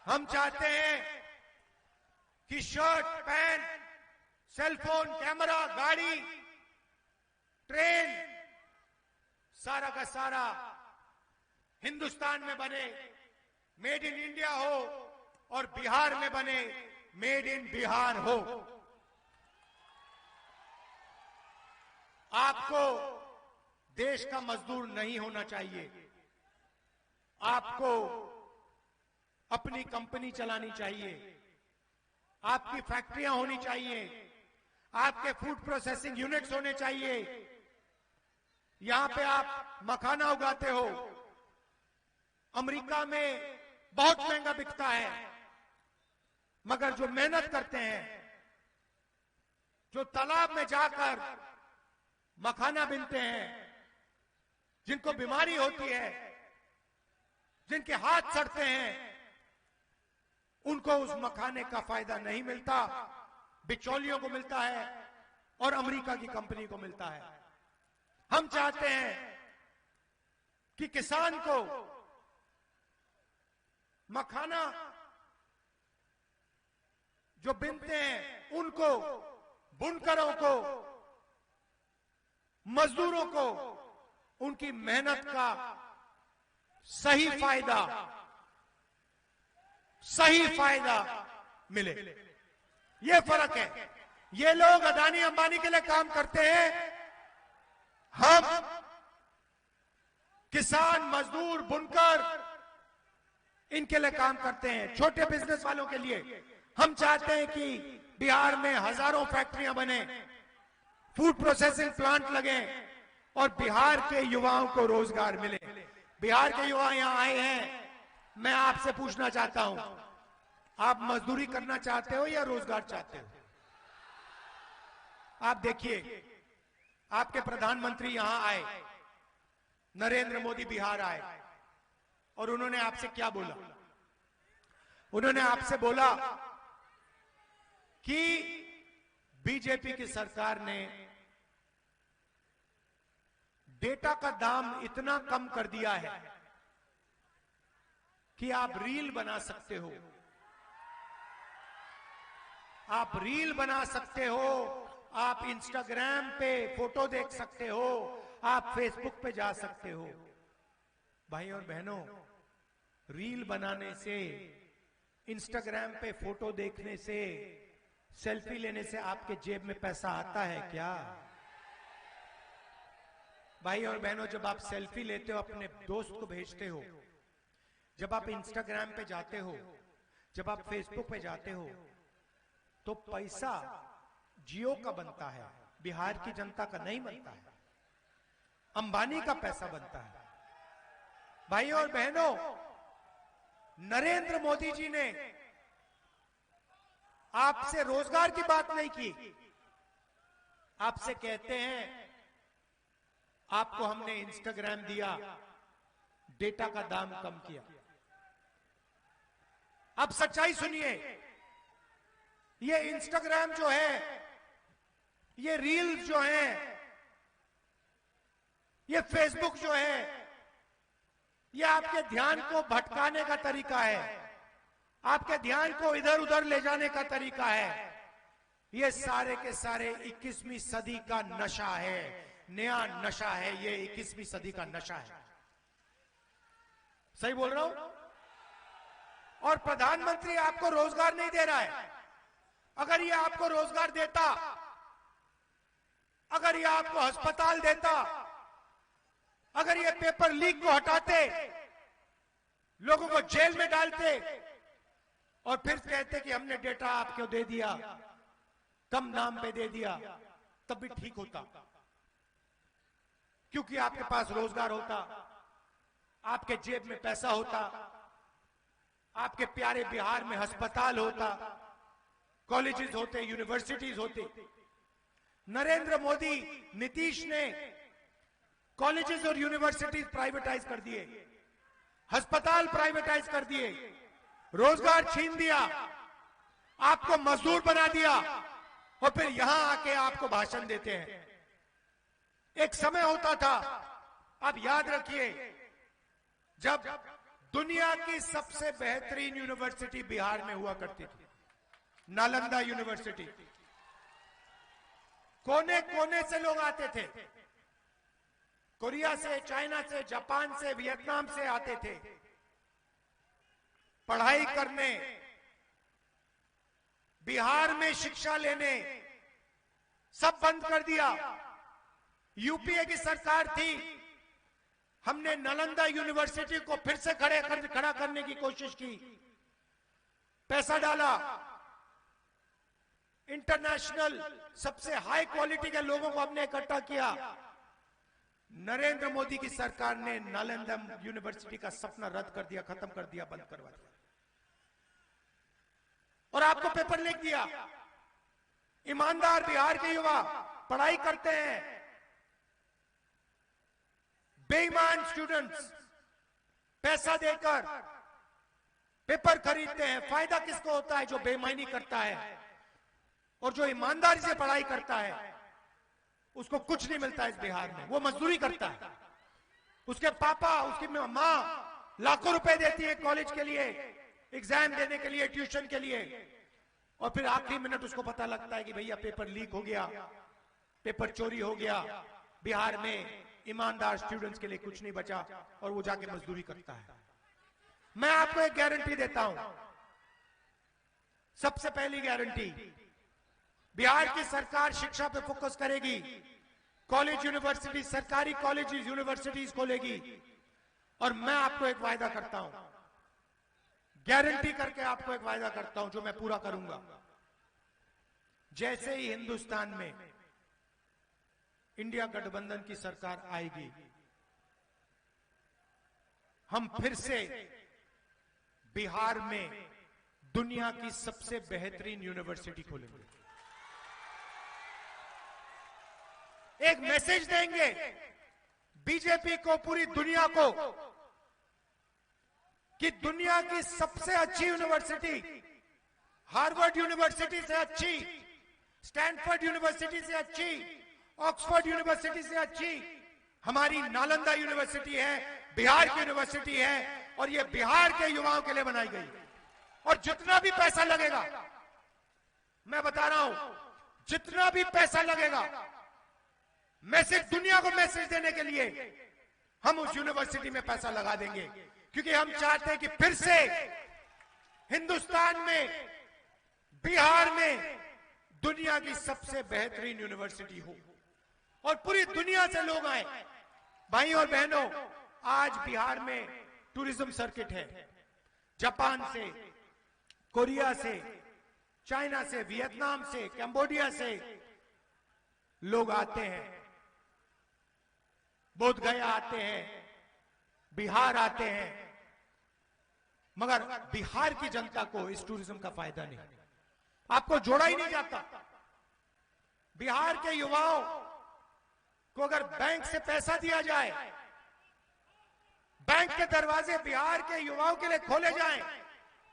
हम चाहते हैं कि शर्ट, पैंट, सेलफोन, कैमरा, गाड़ी, ट्रेन, सारा का सारा हिंदुस्तान में बने, मेड इन इंडिया हो, और बिहार में बने, मेड इन बिहार हो। आपको देश का मजदूर नहीं होना चाहिए। आपको अपनी कंपनी चलानी चाहिए, आपकी फैक्ट्रियां होनी चाहिए, आपके फूड प्रोसेसिंग यूनिट्स होने चाहिए। यहां पे आप मखाना उगाते हो, अमेरिका में बहुत महंगा बिकता है, मगर जो मेहनत करते हैं, जो तालाब में जाकर मखाना बीनते हैं, जिनको बीमारी होती है, जिनके हाथ सड़ते हैं, उनको उस मखाने का फायदा नहीं मिलता, बिचौलियों को मिलता है और अमेरिका की कंपनी को मिलता है। हम चाहते हैं कि किसान को मखाना जो बीनते हैं, उनको, बुनकरों को, मजदूरों को उनकी मेहनत का सही फायदा मिले। ये फर्क है। ये लोग अदानी अंबानी के लिए काम करते हैं, हम किसान, मजदूर, बुनकर इनके लिए काम करते हैं, छोटे बिजनेस वालों के लिए। हम चाहते हैं कि बिहार में हजारों फैक्ट्रियां बने, फूड प्रोसेसिंग प्लांट लगे और बिहार के युवाओं को रोजगार मिले। बिहार के युवा यहां आए हैं, मैं आपसे पूछना चाहता हूं, आप मजदूरी करना चाहते हो या रोजगार चाहते हो? आप देखिए, आपके प्रधानमंत्री यहां आए, नरेंद्र मोदी बिहार आए, और उन्होंने आपसे क्या बोला? उन्होंने आपसे बोला कि बीजेपी की सरकार ने डेटा का दाम इतना कम कर दिया है कि आप रील बना सकते हो, आप रील बना सकते हो, आप इंस्टाग्राम पे फोटो देख सकते हो, आप फेसबुक पे जा सकते हो। भाई और बहनों, रील बनाने से, इंस्टाग्राम पे फोटो देखने से, सेल्फी लेने से आपके जेब में पैसा आता है क्या? भाई और बहनों, जब आप सेल्फी लेते हो, अपने दोस्त को भेजते हो, जब आप इंस्टाग्राम पे जाते हो, जब आप फेसबुक पे जाते हो, तो पैसा जियो का बनता है, बिहार की जनता का नहीं बनता है, अंबानी का पैसा बनता है। भाई और बहनों, नरेंद्र मोदी जी ने आपसे रोजगार की बात नहीं की, आपसे कहते हैं आपको हमने इंस्टाग्राम दिया, डेटा का दाम कम किया। अब सच्चाई सुनिए, ये इंस्टाग्राम जो है, ये रील्स जो है, ये फेसबुक जो है, ये आपके ध्यान को भटकाने का तरीका है, आपके ध्यान को इधर उधर ले जाने का तरीका है। ये सारे के सारे 21वीं सदी का नशा है, नया नशा है, ये 21वीं सदी का नशा है। सही बोल रहा हूं? और प्रधानमंत्री आपको रोजगार नहीं दे रहा है। अगर ये आपको रोजगार देता, अगर ये आपको अस्पताल देता, अगर ये पेपर लीक को हटाते, लोगों को जेल में डालते और फिर कहते कि हमने डेटा आपको दे दिया, कम दाम पे दे दिया, तब भी ठीक होता, क्योंकि आपके पास रोजगार होता, आपके जेब में पैसा होता, आपके प्यारे बिहार में अस्पताल होता, कॉलेजेस होते, यूनिवर्सिटीज होते। नरेंद्र मोदी, नीतीश ने कॉलेजेस और यूनिवर्सिटीज प्राइवेटाइज कर दिए, अस्पताल प्राइवेटाइज कर दिए, रोजगार छीन दिया, आपको मजदूर बना दिया, और फिर यहां आके आपको भाषण देते हैं। एक समय होता था, आप याद रखिए, जब दुनिया की सबसे बेहतरीन यूनिवर्सिटी बिहार में हुआ करती थी, नालंदा यूनिवर्सिटी। कोने कोने से लोग आते थे, कोरिया से, चाइना से, जापान से, वियतनाम से आते थे पढ़ाई करने, बिहार में शिक्षा लेने। सब बंद कर दिया। यूपीए की सरकार थी, हमने नालंदा यूनिवर्सिटी को फिर से खड़ा करने की कोशिश की, पैसा डाला, इंटरनेशनल सबसे हाई क्वालिटी के लोगों को हमने इकट्ठा किया। नरेंद्र मोदी की सरकार ने नालंदा यूनिवर्सिटी का सपना रद्द कर दिया, खत्म कर दिया, बंद करवा दिया और आपको पेपर लिख दिया। ईमानदार बिहार के युवा पढ़ाई करते हैं, बेईमान स्टूडेंट्स पैसा देकर पेपर खरीदते हैं। फायदा किसको होता है? जो बेईमानी करता है। और जो ईमानदारी से पढ़ाई करता है उसको कुछ नहीं मिलता इस बिहार में। वो मजदूरी करता है, उसके पापा, उसकी मां लाखों रुपए देती है कॉलेज के लिए, एग्जाम देने के लिए, ट्यूशन के लिए, और फिर आखिरी मिनट उसको पता लगता है कि भैया पेपर लीक हो गया, पेपर चोरी हो गया। बिहार में ईमानदार स्टूडेंट्स के लिए कुछ नहीं बचा और वो जाके मजदूरी करता है। मैं आपको एक गारंटी देता हूं, सबसे पहली गारंटी, बिहार की सरकार शिक्षा पे फोकस करेगी, कॉलेज यूनिवर्सिटी, सरकारी कॉलेज यूनिवर्सिटीज खोलेगी। और मैं आपको एक वायदा करता हूं, गारंटी करके आपको एक वायदा करता हूं जो मैं पूरा करूंगा। जैसे ही हिंदुस्तान में इंडिया गठबंधन की सरकार आएगी, हम फिर से बिहार में दुनिया की सबसे बेहतरीन यूनिवर्सिटी खोलेंगे। एक मैसेज देंगे बीजेपी को, पूरी दुनिया को, कि दुनिया की सबसे अच्छी यूनिवर्सिटी, हार्वर्ड यूनिवर्सिटी से अच्छी, स्टैनफोर्ड यूनिवर्सिटी से अच्छी, ऑक्सफोर्ड यूनिवर्सिटी से अच्छी हमारी नालंदा यूनिवर्सिटी है, बिहार की यूनिवर्सिटी है। और ये बिहार के युवाओं के लिए बनाई गई। और जितना भी पैसा लगेगा, मैं बता रहा हूं, जितना भी पैसा लगेगा, मैसेज, दुनिया को मैसेज देने के लिए हम उस यूनिवर्सिटी में पैसा लगा देंगे। क्योंकि हम चाहते हैं कि फिर से हिंदुस्तान में, बिहार में दुनिया की सबसे बेहतरीन यूनिवर्सिटी हो और पूरी दुनिया से लोग आए। भाई और बहनों, आज बिहार में टूरिज्म सर्किट है। जापान से, कोरिया से, चाइना से, वियतनाम से, कंबोडिया से लोग आते हैं, बोध गया आते हैं, बिहार आते हैं। मगर बिहार की जनता को इस टूरिज्म का फायदा नहीं, आपको जोड़ा ही नहीं जाता। बिहार के युवाओं को अगर बैंक से पैसा दिया जाए, बैंक के दरवाजे बिहार के युवाओं के लिए खोले जाएं,